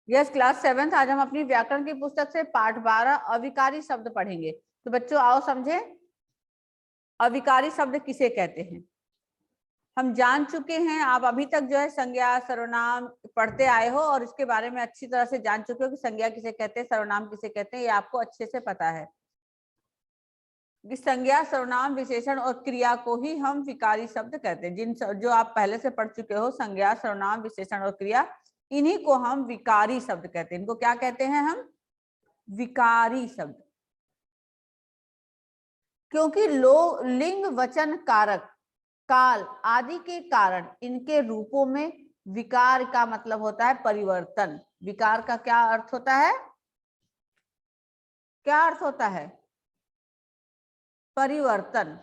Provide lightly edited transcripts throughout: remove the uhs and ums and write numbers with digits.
Yes class 7th। आज हम अपनी व्याकरण की पुस्तक से पाठ 12 अविकारी शब्द पढ़ेंगे। तो बच्चों आओ समझे, अविकारी शब्द किसे कहते हैं। हम जान चुके हैं, आप अभी तक जो है संज्ञा सर्वनाम पढ़ते आए हो और इसके बारे में अच्छी तरह से जान चुके हो कि संज्ञा किसे कहते हैं, सर्वनाम किसे कहते हैं, ये आपको अच्छे से पता है कि संज्ञा सर्वनाम विशेषण और क्रिया को ही हम विकारी शब्द कहते हैं। जो आप पहले से पढ़ चुके हो, संज्ञा सर्वनाम विशेषण और क्रिया, इन्हीं को हम विकारी शब्द कहते हैं। इनको क्या कहते हैं हम? विकारी शब्द। क्योंकि लिंग वचन कारक काल आदि के कारण इनके रूपों में विकार का मतलब होता है परिवर्तन। विकार का क्या अर्थ होता है? क्या अर्थ होता है? परिवर्तन।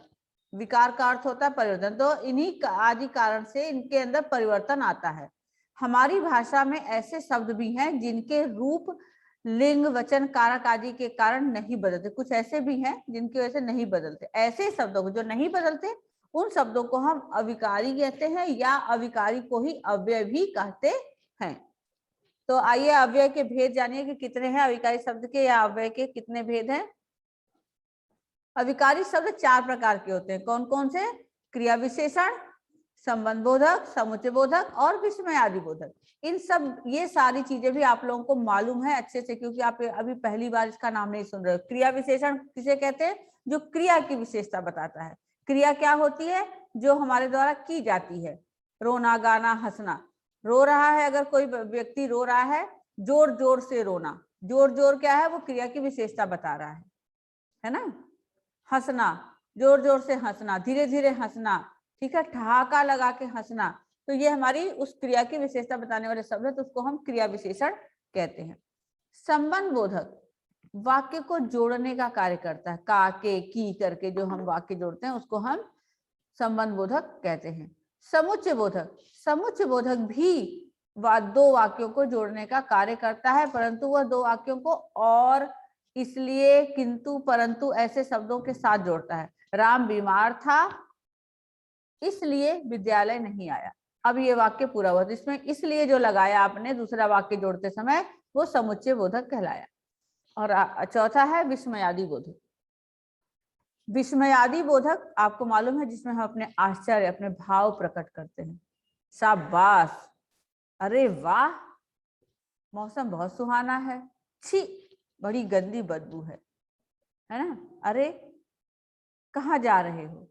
विकार का अर्थ होता है परिवर्तन। तो इन्हीं आदि कारण से इनके अंदर परिवर्तन आता है। हमारी भाषा में ऐसे शब्द भी हैं जिनके रूप लिंग वचन कारक आदि के कारण नहीं बदलते। कुछ ऐसे भी हैं जिनकी वजह से नहीं बदलते। ऐसे शब्दों को जो नहीं बदलते उन शब्दों को हम अविकारी कहते हैं, या अविकारी को ही अव्यय भी कहते हैं। तो आइए अव्यय के भेद जानिए कि कितने हैं अविकारी शब्द के, या अव्यय के कितने भेद हैं। अविकारी शब्द 4 प्रकार के होते हैं। कौन कौन से? क्रिया विशेषण, संबंध बोधक, समुच्चय बोधक और विस्मयादि बोधक। इन सब ये सारी चीजें भी आप लोगों को मालूम है अच्छे से, क्योंकि आप अभी पहली बार इसका नाम नहीं सुन रहे हो। क्रिया विशेषण किसे कहते हैं? जो क्रिया की विशेषता बताता है। क्रिया क्या होती है? जो हमारे द्वारा की जाती है। रोना, गाना, हंसना। रो रहा है, अगर कोई व्यक्ति रो रहा है, जोर जोर से रोना। जोर जोर क्या है? वो क्रिया की विशेषता बता रहा है ना। हंसना, जोर जोर से हंसना, धीरे धीरे हंसना, ठीक है, ठहाका लगा के हंसना। तो ये हमारी उस क्रिया की विशेषता बताने वाले शब्द है, तो उसको हम क्रिया विशेषण कहते हैं। संबंध बोधक वाक्य को जोड़ने का कार्य करता है। का, के, की करके जो हम वाक्य जोड़ते हैं उसको हम संबंध बोधक कहते हैं। समुच्चय बोधक, समुच्चय बोधक भी दो वाक्यों को जोड़ने का कार्य करता है, परंतु वह दो वाक्यों को और, इसलिए, किंतु, परंतु ऐसे शब्दों के साथ जोड़ता है। राम बीमार था इसलिए विद्यालय नहीं आया। अब ये वाक्य पूरा हुआ, तो इसमें इसलिए जो लगाया आपने दूसरा वाक्य जोड़ते समय, वो समुच्चय बोधक कहलाया। और चौथा है विस्मयादि बोधक। विस्मयादि बोधक आपको मालूम है जिसमें हम अपने आश्चर्य, अपने भाव प्रकट करते हैं। शाबाश, अरे वाह, मौसम बहुत सुहाना है, छी बड़ी गंदी बदबू है ना, अरे कहाँ जा रहे हो।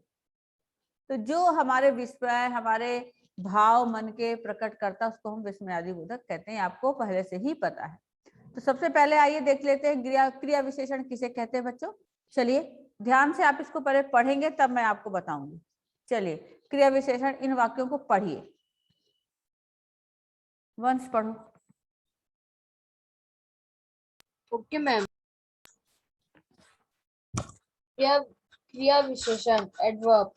तो जो हमारे विस्मय, हमारे भाव मन के प्रकट करता, उसको हम विस्मयादि बोधक कहते हैं। आपको पहले से ही पता है। तो सबसे पहले आइए देख लेते हैं क्रिया विशेषण किसे कहते हैं बच्चों। चलिए ध्यान से आप इसको पहले पढ़ेंगे तब मैं आपको बताऊंगी। चलिए क्रिया विशेषण, इन वाक्यों को पढ़िए, वंश पढ़ो। Okay ma'am. क्रिया विशेषण एडवर्ब।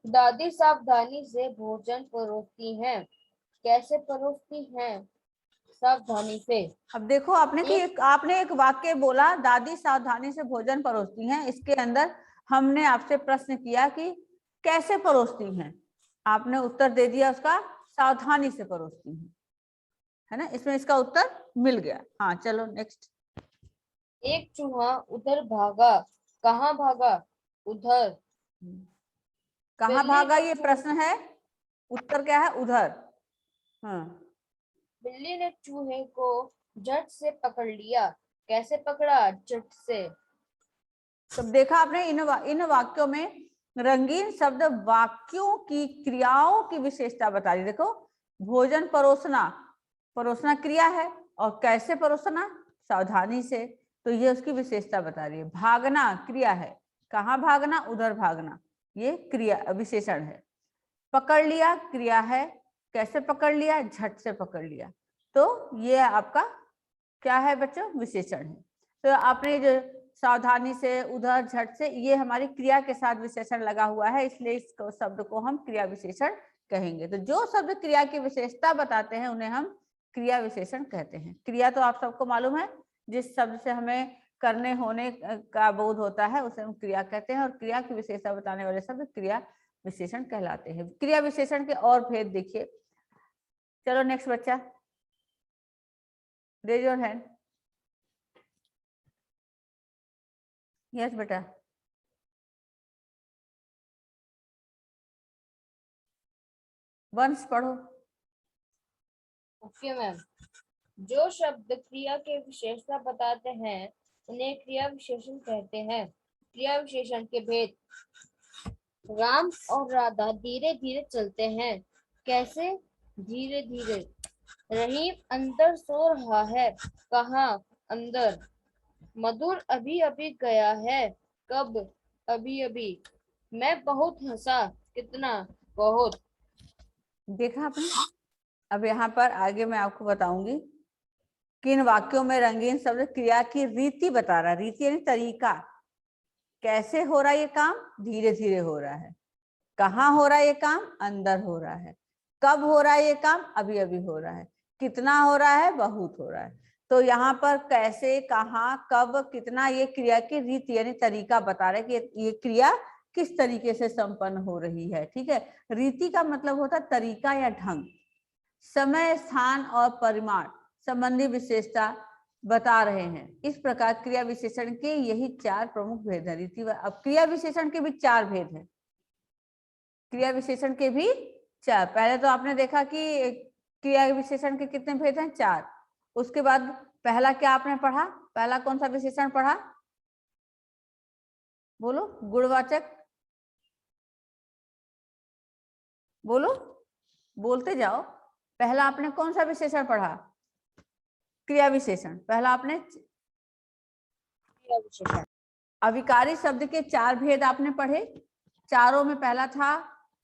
दादी सावधानी से भोजन परोसती हैं। कैसे परोसती हैं? सावधानी से। अब देखो आपने एक वाक्य बोला, दादी सावधानी से भोजन परोसती हैं। इसके अंदर हमने आपसे प्रश्न किया कि कैसे परोसती हैं, आपने उत्तर दे दिया उसका, सावधानी से परोसती हैं, है ना। इसमें इसका उत्तर मिल गया। हाँ चलो नेक्स्ट। एक चूहा उधर भागा। कहाँ भागा? उधर। कहाँ भागा ये प्रश्न है, उत्तर क्या है? उधर। हाँ, बिल्ली ने चूहे को झट से पकड़ लिया। कैसे पकड़ा? झट से। तो देखा आपने इन वाक्यों में रंगीन शब्द वाक्यों की क्रियाओं की विशेषता बता रही। देखो, भोजन परोसना, परोसना क्रिया है, और कैसे परोसना? सावधानी से, तो ये उसकी विशेषता बता रही है। भागना क्रिया है, कहाँ भागना? उधर भागना, ये क्रिया विशेषण है। पकड़ लिया क्रिया है, कैसे पकड़ लिया? झट से पकड़ लिया। तो ये आपका क्या है बच्चों? विशेषण है। तो आपने जो सावधानी से, उधर, झट से, ये हमारी क्रिया के साथ विशेषण लगा हुआ है, इसलिए इस शब्द को हम क्रिया विशेषण कहेंगे। तो जो शब्द क्रिया की विशेषता बताते हैं उन्हें हम क्रिया विशेषण कहते हैं। क्रिया तो आप सबको मालूम है, जिस शब्द से हमें करने होने का बोध होता है उसे हम क्रिया कहते हैं, और क्रिया की विशेषता बताने वाले शब्द क्रिया विशेषण कहलाते हैं। क्रिया विशेषण के और भेद देखिए। चलो नेक्स्ट बच्चा। Raise your hand. यस बेटा। वंश पढ़ो। Okay ma'am. जो शब्द क्रिया के विशेषता बताते हैं उन्हें क्रिया विशेषण कहते हैं। क्रिया विशेषण के भेद। राम और राधा धीरे धीरे चलते हैं। कैसे धीरे धीरे? रहीम अंदर सो रहा है। कहाँ? अंदर। मधुर अभी अभी गया है। कब? अभी अभी। मैं बहुत हंसा। कितना? बहुत। देखा आपने? अब यहाँ पर आगे मैं आपको बताऊंगी किन वाक्यों में रंगीन शब्द क्रिया की रीति बता रहा है। रीति यानी तरीका। कैसे हो रहा है ये काम? धीरे धीरे हो रहा है। कहाँ हो रहा है ये काम? अंदर हो रहा है। कब हो रहा है ये काम? अभी अभी हो रहा है। कितना हो रहा है? बहुत हो रहा है। तो यहाँ पर कैसे, कहाँ, कब, कितना, ये क्रिया की रीति यानी तरीका बता रहे कि ये क्रिया किस तरीके से संपन्न हो रही है। ठीक है। रीति का मतलब होता है तरीका या ढंग। समय, स्थान और परिमाण संबंधी विशेषता बता रहे हैं। इस प्रकार क्रिया विशेषण के यही 4 प्रमुख भेद है। रीति अब क्रिया विशेषण के भी 4 भेद है। क्रिया विशेषण के भी 4। पहले तो आपने देखा कि क्रिया विशेषण के कितने भेद हैं? 4। उसके बाद पहला क्या आपने पढ़ा? पहला कौन सा विशेषण पढ़ा? बोलो। गुणवाचक। बोलो, बोलते जाओ। पहला आपने कौन सा विशेषण पढ़ा? क्रिया विशेषण। पहला आपने क्रिया विशेषण। अविकारी शब्द के 4 भेद आपने पढ़े। चारों में पहला था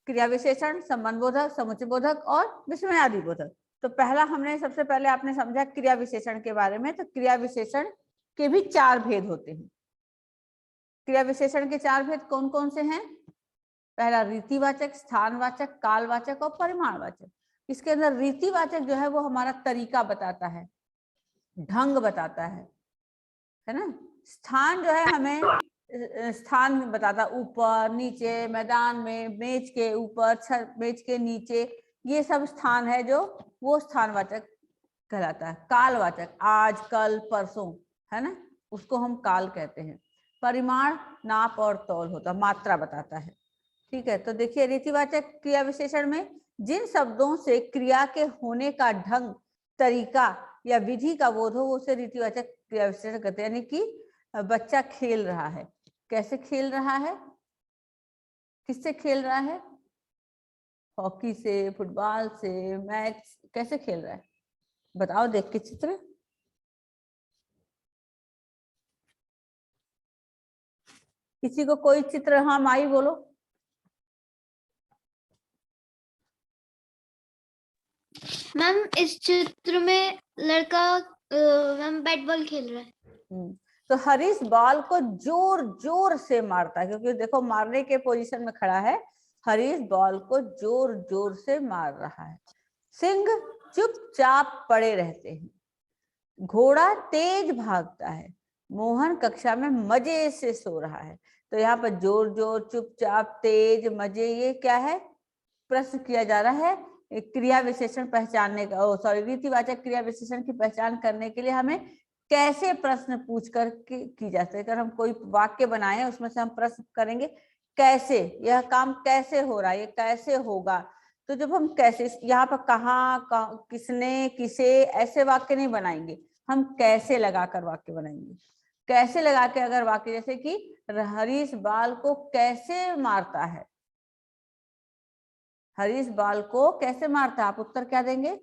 क्रिया विशेषण, संबंध बोधक, समुच्चय बोधक और विस्मयादि बोधक। तो पहला हमने सबसे पहले आपने समझा क्रिया विशेषण के बारे में। तो क्रिया विशेषण के भी 4 भेद होते हैं। क्रिया विशेषण के 4 भेद कौन कौन से हैं? पहला रीतिवाचक, स्थानवाचक, कालवाचक और परिमाणवाचक। इसके अंदर रीतिवाचक जो है वो हमारा तरीका बताता है, ढंग बताता है ना। स्थान जो है हमें स्थान बताता, ऊपर, नीचे, मैदान में, मेज के ऊपर, मेज के नीचे, ये सब स्थान है जो वो स्थानवाचक कहलाता है। कालवाचक आज, कल, परसों, है ना, उसको हम काल कहते हैं। परिमाण नाप और तौल होता, मात्रा बताता है। ठीक है। तो देखिए रीतिवाचक क्रिया विशेषण में जिन शब्दों से क्रिया के होने का ढंग, तरीका या विधि का बोध हो उसे रीतिवाचक क्रिया विशेषण कहते हैं। यानी कि बच्चा खेल रहा है। कैसे खेल रहा है? किससे खेल रहा है? हॉकी से, फुटबॉल से, मैच। कैसे खेल रहा है बताओ देख के चित्र। किसी को कोई चित्र? हाँ माई बोलो। मैम इस चित्र में लड़का मैम बैट बॉल खेल रहा है। तो हरीश बॉल को जोर जोर से मारता है, क्योंकि देखो मारने के पोजीशन में खड़ा है। हरीश बॉल को जोर जोर से मार रहा है। सिंह चुपचाप पड़े रहते हैं। घोड़ा तेज भागता है। मोहन कक्षा में मजे से सो रहा है। तो यहाँ पर जोर जोर, चुपचाप, तेज, मजे, ये क्या है? प्रश्न किया जा रहा है। क्रिया विशेषण पहचानने का, सॉरी, रीतिवाचक क्रिया विशेषण की पहचान करने के लिए हमें कैसे प्रश्न पूछ कर की जाती है। अगर हम कोई वाक्य बनाए उसमें से हम प्रश्न करेंगे कैसे, यह काम कैसे हो रहा है, ये कैसे होगा। तो जब हम कैसे, यहाँ पर कहाँ, किसने, किसे, ऐसे वाक्य नहीं बनाएंगे, हम कैसे लगाकर वाक्य बनाएंगे। कैसे लगा के अगर वाक्य, जैसे कि हरीश बाल को कैसे मारता है, हरीश बाल को कैसे मारता है, आप उत्तर क्या देंगे?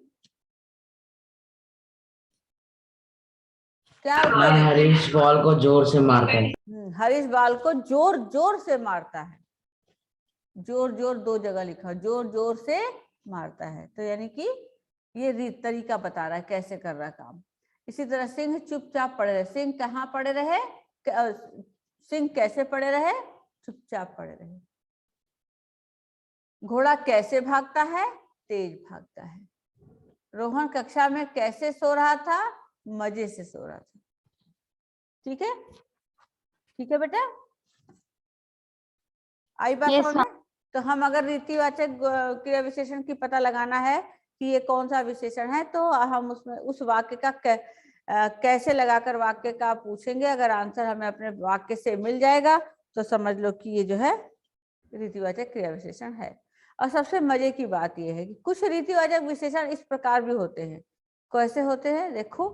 क्या उत्तर? हरीश बॉल को जोर से मारता है। हरीश बाल को जोर जोर से मारता है। जोर जोर 2 जगह लिखा, जोर जोर से मारता है। तो यानी कि ये तरीका बता रहा है कैसे कर रहा है काम। इसी तरह सिंह चुपचाप पड़े रहे। सिंह कहाँ पड़े रहे? सिंह कैसे पड़े रहे? चुपचाप पड़े रहे। घोड़ा कैसे भागता है? तेज भागता है। रोहन कक्षा में कैसे सो रहा था? मजे से सो रहा था। ठीक है, ठीक है बेटा, आई बात समझ में? तो हम अगर रीतिवाचक क्रिया विशेषण की पता लगाना है कि ये कौन सा विशेषण है, तो हम उसमें उस वाक्य का कैसे लगाकर वाक्य का आप पूछेंगे, अगर आंसर हमें अपने वाक्य से मिल जाएगा तो समझ लो कि ये जो है रीतिवाचक क्रिया विशेषण है। और सबसे मजे की बात यह है कि कुछ रीतिवाचक विशेषण इस प्रकार भी होते हैं। कैसे होते हैं देखो,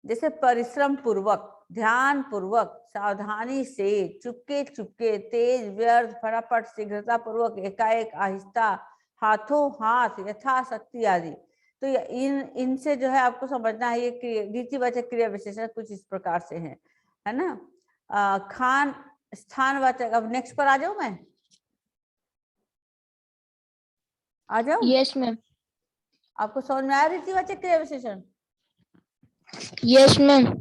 जैसे परिश्रम पूर्वक, ध्यान पूर्वक, सावधानी से, चुपके चुपके, तेज, व्यर्थ, फटाफट, शीघ्रता पूर्वक, एकाएक, आहिस्ता, हाथों हाथ, यथाशक्ति आदि। तो इनसे जो है आपको समझना है ये रीतिवाचक क्रिया विशेषण कुछ इस प्रकार से हैं, है ना। खान स्थानवाचक, अब नेक्स्ट पर आ जाऊं मैं, आ जाऊं? Yes ma'am. आपको समझ में आया रीतिवाचक क्रिया विशेषण? Yes ma'am.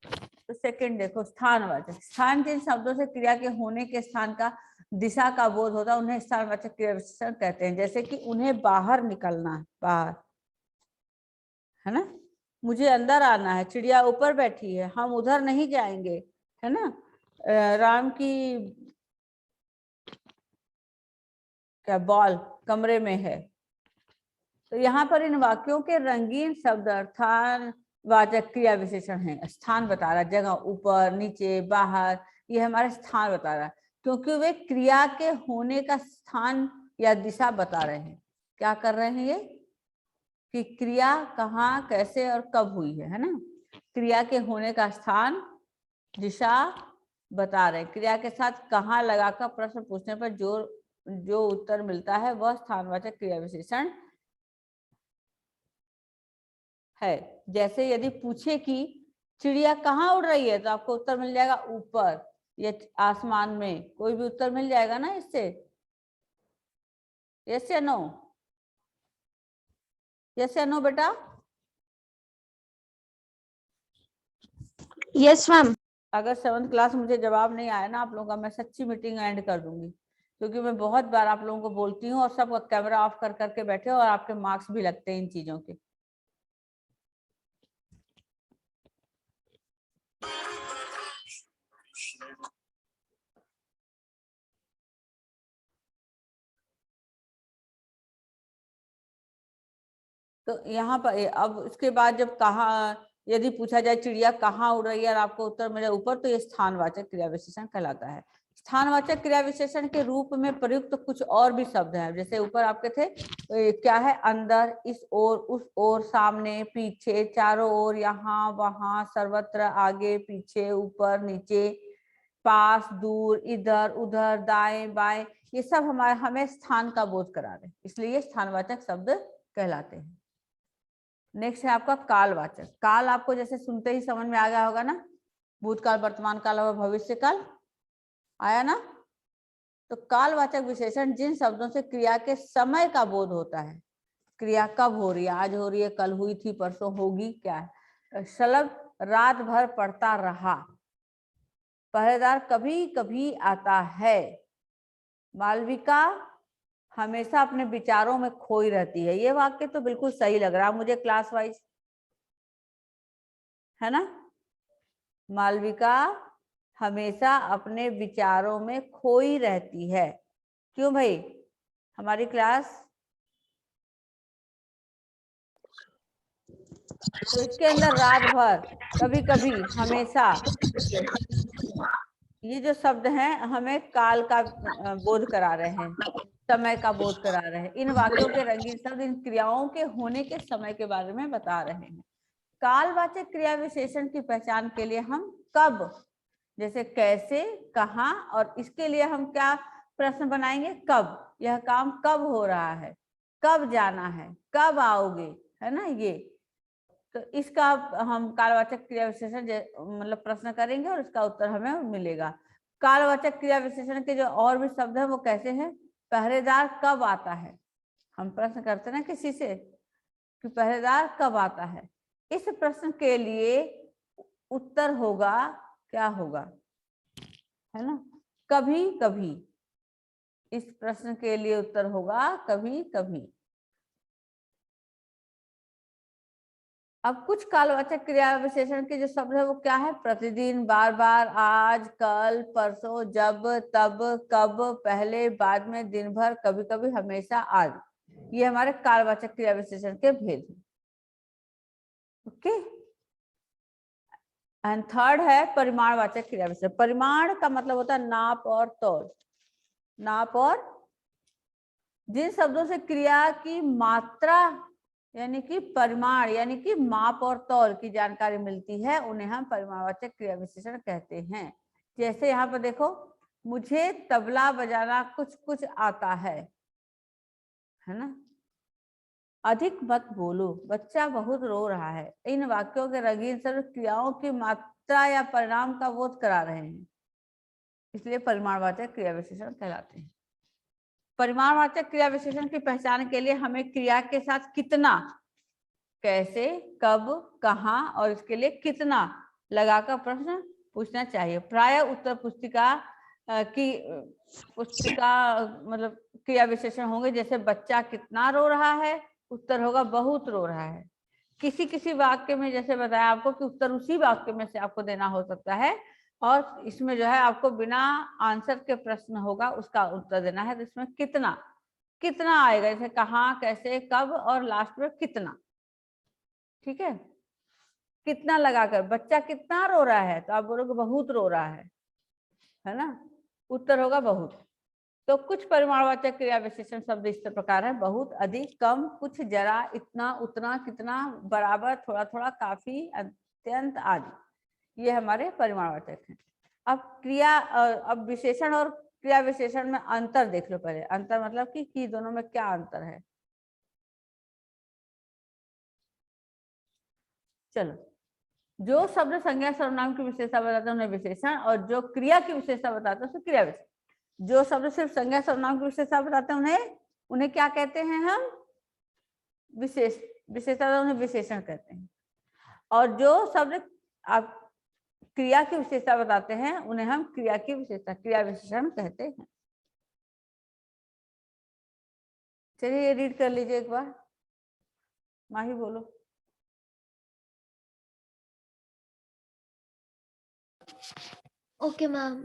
तो सेकंड देखो, स्थानवाचक। स्थान जिन शब्दों से क्रिया के होने के स्थान का, दिशा का बोध होता है उन्हें स्थानवाचक क्रिया विशेषण कहते हैं। जैसे कि उन्हें बाहर निकलना है, बाहर, है ना। मुझे अंदर आना है, चिड़िया ऊपर बैठी है, हम उधर नहीं जाएंगे, है ना। राम की क्या बॉल कमरे में है। तो यहाँ पर इन वाक्यों के रंगीन शब्द स्थानवाचक क्रिया विशेषण है। स्थान बता रहा है, जगह, ऊपर, नीचे, बाहर, ये हमारा स्थान बता रहा है, क्योंकि वे क्रिया के होने का स्थान या दिशा बता रहे हैं। क्या कर रहे हैं ये, कि क्रिया कहाँ, कैसे और कब हुई है ना। क्रिया के होने का स्थान, दिशा बता रहे हैं। क्रिया के साथ कहाँ लगाकर प्रश्न पूछने पर जो उत्तर मिलता है वह स्थानवाचक क्रिया विशेषण है। जैसे यदि पूछे कि चिड़िया कहाँ उड़ रही है, तो आपको उत्तर मिल जाएगा ऊपर या आसमान में, कोई भी उत्तर मिल जाएगा ना इससे। यस या नो? यस या नो बेटा? Yes ma'am. अगर 7th क्लास मुझे जवाब नहीं आया ना आप लोगों का, मैं सच्ची मीटिंग एंड कर दूंगी, क्योंकि मैं बहुत बार आप लोगों को बोलती हूँ और सब कैमरा ऑफ कर करके बैठे हो और आपके मार्क्स भी लगते हैं इन चीजों के। तो यहाँ पर अब इसके बाद जब कहा, यदि पूछा जाए चिड़िया कहाँ उड़ रही है और आपको उत्तर मिले ऊपर, तो ये स्थानवाचक क्रिया विशेषण कहलाता है। स्थानवाचक क्रिया विशेषण के रूप में प्रयुक्त कुछ और भी शब्द हैं, जैसे ऊपर आपके थे क्या है, अंदर, इस ओर, उस ओर, सामने, पीछे, चारों ओर, यहाँ वहां, सर्वत्र, आगे पीछे, ऊपर नीचे, पास दूर, इधर उधर, दाएं बाएं, ये सब हमें स्थान का बोध करा रहे हैं, इसलिए स्थानवाचक शब्द कहलाते हैं। नेक्स्ट है आपका कालवाचक। काल आपको जैसे सुनते ही समझ में आ गया होगा ना, भूतकाल, वर्तमान काल और भविष्य काल, आया ना। तो कालवाचक विशेषण जिन शब्दों से क्रिया के समय का बोध होता है, क्रिया कब हो रही है, आज हो रही है, कल हुई थी, परसों होगी, क्या है। शलभ रात भर पढ़ता रहा, पहरेदार कभी कभी आता है, मालविका हमेशा अपने विचारों में खोई रहती है। ये वाक्य तो बिल्कुल सही लग रहा है मुझे क्लास वाइज, है ना। मालविका हमेशा अपने विचारों में खोई रहती है। क्यों भाई, हमारी क्लास, तो इसके अंदर रात भर, कभी कभी, हमेशा, ये जो शब्द हैं हमें काल का बोध करा रहे हैं, समय का बोध करा रहे हैं। इन वाक्यों के रंगीन शब्द इन क्रियाओं के होने के समय के बारे में बता रहे हैं। कालवाचक क्रिया विशेषण की पहचान के लिए हम कब, जैसे कैसे, कहाँ, और इसके लिए हम क्या प्रश्न बनाएंगे, कब, यह काम कब हो रहा है, कब जाना है, कब आओगे, है ना। ये तो इसका हम कालवाचक क्रिया विशेषण मतलब प्रश्न करेंगे और इसका उत्तर हमें मिलेगा। कालवाचक क्रिया विशेषण के जो और भी शब्द है वो कैसे हैं, पहरेदार कब आता है, हम प्रश्न करते हैं ना किसी से कि पहरेदार कब आता है, इस प्रश्न के लिए उत्तर होगा, क्या होगा, है ना, कभी कभी। इस प्रश्न के लिए उत्तर होगा कभी कभी। अब कुछ कालवाचक क्रिया विशेषण के जो शब्द है वो क्या है, प्रतिदिन, बार बार, आज, कल, परसों, जब, तब, कब, पहले, बाद में, दिन भर, कभी कभी, हमेशा, आज। ये हमारे कालवाचक क्रिया विशेषण के भेद हैं। ओके, एंड थर्ड है परिमाणवाचक क्रिया विशेषण। परिमाण का मतलब होता है नाप और तौल। नाप और जिन शब्दों से क्रिया की मात्रा यानी कि परिमाण यानी कि माप और तौल की जानकारी मिलती है उन्हें हम परिमाणवाचक क्रिया विशेषण कहते हैं। जैसे यहाँ पर देखो, मुझे तबला बजाना कुछ कुछ आता है ना। अधिक मत बोलो, बच्चा बहुत रो रहा है। इन वाक्यों के रंगीन शब्द क्रियाओं की मात्रा या परिणाम का बोध करा रहे हैं, इसलिए परिमाणवाचक क्रिया विशेषण कहलाते हैं। परिमाणवाचक क्रिया विशेषण की पहचान के लिए हमें क्रिया के साथ कितना, कैसे, कब, कहाँ और इसके लिए कितना लगाकर प्रश्न पूछना चाहिए। प्रायः उत्तर पुस्तिका मतलब क्रिया विशेषण होंगे, जैसे बच्चा कितना रो रहा है, उत्तर होगा बहुत रो रहा है। किसी किसी वाक्य में जैसे बताया आपको कि उत्तर उसी वाक्य में से आपको देना हो सकता है, और इसमें जो है आपको बिना आंसर के प्रश्न होगा उसका उत्तर देना है। तो इसमें कितना कितना आएगा, जैसे कहाँ, कैसे, कब और लास्ट में कितना। ठीक है, कितना लगाकर बच्चा कितना रो रहा है तो आप बोलोगे बहुत रो रहा है ना, उत्तर होगा बहुत। तो कुछ परिमाणवाचक क्रिया विशेषण शब्द इस प्रकार है: बहुत, अधिक, कम, कुछ, जरा, इतना, उतना, कितना, बराबर, थोड़ा थोड़ा, काफी, अत्यंत आदि। ये हमारे परिमाणवाचक हैं। अब विशेषण और क्रिया विशेषण में अंतर देख लो पहले। अंतर मतलब कि दोनों में क्या अंतर है। चलो, जो शब्द संज्ञा सर्वनाम की विशेषता बताते हैं उन्हें विशेषण, और जो क्रिया की विशेषता बताते हैं उसे क्रिया विशेषण। जो शब्द सिर्फ संज्ञा सर्वनाम की विशेषता बताते हैं उन्हें क्या कहते हैं हम? विशेषता, उन्हें विशेषण कहते हैं। और जो शब्द आप क्रिया की विशेषता बताते हैं उन्हें हम क्रिया की विशेषता, क्रिया विशेषण कहते हैं। चलिए ये रीड कर लीजिए एक बार, माही बोलो। ओके मैम,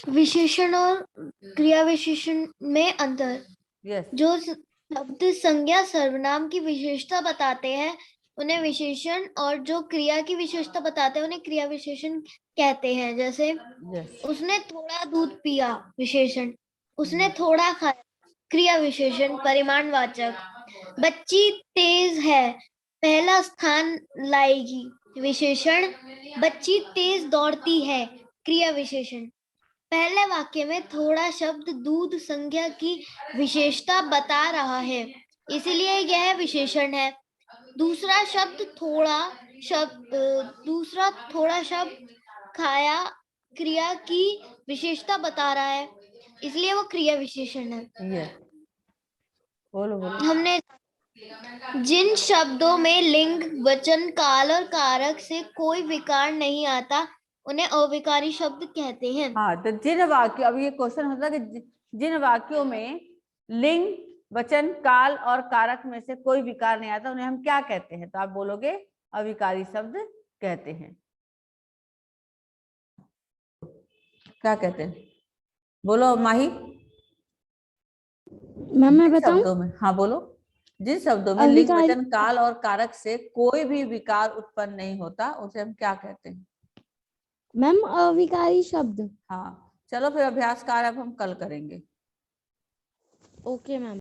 विशेषण और क्रिया विशेषण में अंतर। यस, जो शब्द संज्ञा सर्वनाम की विशेषता बताते हैं उन्हें विशेषण, और जो क्रिया की विशेषता बताते हैं उन्हें क्रिया विशेषण कहते हैं। जैसे यस, उसने थोड़ा दूध पिया, विशेषण। उसने थोड़ा खाया, क्रिया विशेषण। परिमाणवाचक। बच्ची तेज है, पहला स्थान लाएगी, विशेषण। बच्ची तेज दौड़ती है, क्रिया विशेषण। पहले वाक्य में थोड़ा शब्द दूध संज्ञा की विशेषता बता रहा है, इसलिए यह विशेषण है। दूसरा थोड़ा शब्द खाया क्रिया की विशेषता बता रहा है, इसलिए वो क्रिया विशेषण है। यस, बोलो बोलो। हमने जिन शब्दों में लिंग, वचन, काल और कारक से कोई विकार नहीं आता उन्हें अविकारी शब्द कहते हैं। हाँ, तो जिन वाक्य, अब ये क्वेश्चन होता है कि जिन वाक्यों में लिंग, वचन, काल और कारक में से कोई विकार नहीं आता उन्हें हम क्या कहते हैं? तो आप बोलोगे अविकारी शब्द कहते हैं। क्या कहते हैं? बोलो माही। मैम मैं जिन बताऊं? शब्दों में, हाँ बोलो। जिन शब्दों में लिंग, अविकारी वचन, काल और कारक से कोई भी विकार उत्पन्न नहीं होता उसे हम क्या कहते हैं? मैम अविकारी शब्द। हाँ, चलो फिर अभ्यास कार्य अब हम कल करेंगे। Okay ma'am.